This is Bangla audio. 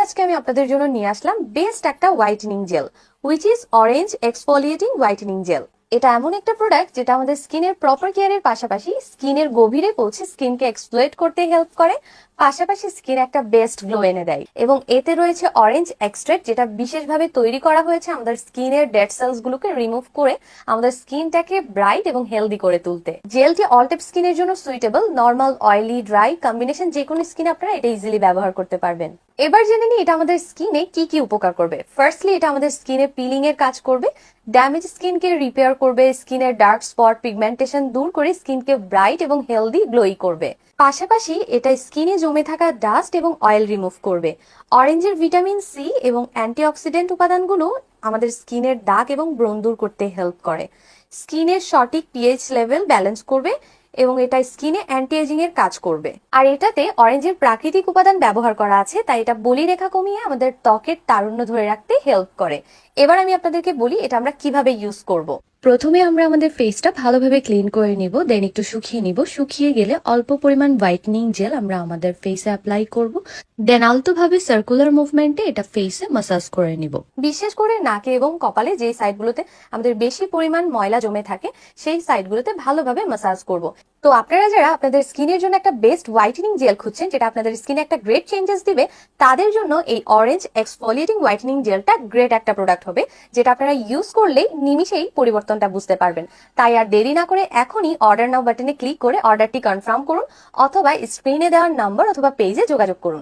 আজকে আমি আপনাদের জন্য নিয়ে আসলাম বেস্ট একটা whitening gel, which is orange exfoliating whitening gel. এটা এমন একটা প্রোডাক্ট যেটা আমাদের স্কিনের প্রপার কেয়ারের পাশাপাশি স্কিনের গভীরে পৌঁছে স্কিনকে এক্সপ্লয়েট করতে হেল্প করে, পাশাপাশি স্কিন একটা বেস্ট গ্লো এনে দেয়। এবং এতে রয়েছে অরেঞ্জ এক্সট্রাক্ট, যেটা বিশেষভাবে তৈরি করা হয়েছে আমাদের স্কিনের ডেড সেলস গুলোকে রিমুভ করে আমাদের স্কিনটাকে ব্রাইট এবং হেলদি করে তুলতে। জেলটি অল টাইপ স্কিনের জন্য suitable, normal, oily, dry combination যে কোনো স্কিনে আপনারা এটা ইজিলি ব্যবহার করতে পারবেন। এবার জেনে নিই এটা আমাদের স্কিনে কি কি উপকার করবে। ফার্স্টলি এটা আমাদের স্কিনে পিলিং এর কাজ করবে, ড্যামেজ স্কিনকে রিপেয়ার করবে, স্কিনের ডার্ক স্পট পিগমেন্টেশন দূর করে স্কিনকে ব্রাইট এবং হেলদি গ্লোই করবে। পাশাপাশি এটা স্কিনে জমে থাকা ডাস্ট এবং অয়েল রিমুভ করবে। অরেঞ্জের ভিটামিন সি এবং অ্যান্টিঅক্সিডেন্ট উপাদানগুলো আমাদের স্কিনের দাগ এবং ব্রণ দূর করতে হেল্প করে, স্কিনের সঠিক পিএইচ লেভেল ব্যালেন্স করবে এবং এটা স্কিনে অ্যান্টি এজিং এর কাজ করবে। আর এটাতে অরেঞ্জের প্রাকৃতিক উপাদান ব্যবহার করা আছে, তাই এটা বলিরেখা কমিয়ে আমাদের ত্বকের তারুণ্য ধরে রাখতে হেল্প করে। এবার আমি আপনাদেরকে বলি এটা আমরা কিভাবে ইউজ করব। প্রথমে আমরা আমাদের ফেসটা ভালোভাবে ক্লিন করে নিব, দেন একটু শুকিয়ে নিব। শুকিয়ে গেলে অল্প পরিমাণ হোয়াইটনিং জেল আমরা আমাদের ফেসে অ্যাপ্লাই করব, দেন আলতোভাবে সার্কুলার মুভমেন্টে এটা ফেসে মাসাজ করে নিব। বিশেষ করে নাকে এবং কপালে যে সাইডগুলোতে আমাদের বেশি পরিমাণ ময়লা জমে থাকে সেই সাইডগুলোতে ভালোভাবে মাসাজ করব। তো আপনারা যারা আপনাদের স্কিনের জন্য একটা বেস্ট হোয়াইটেনিং জেল খুঁজছেন যেটা আপনাদের স্কিনে একটা গ্রেট চেঞ্জেস দিবে, তাদের জন্য এই অরেঞ্জ এক্সফোলিয়েটিং হোয়াইটেনিং জেলটা গ্রেট একটা প্রোডাক্ট হবে, যেটা আপনারা ইউজ করলেই নিমিশেই পরিবর্তনটা বুঝতে পারবেন। তাই আর দেরি না করে এখনই অর্ডার নাও বাটনে ক্লিক করে অর্ডারটি কনফার্ম করুন, অথবা স্ক্রিনে দেওয়ার নাম্বার অথবা পেজে যোগাযোগ করুন।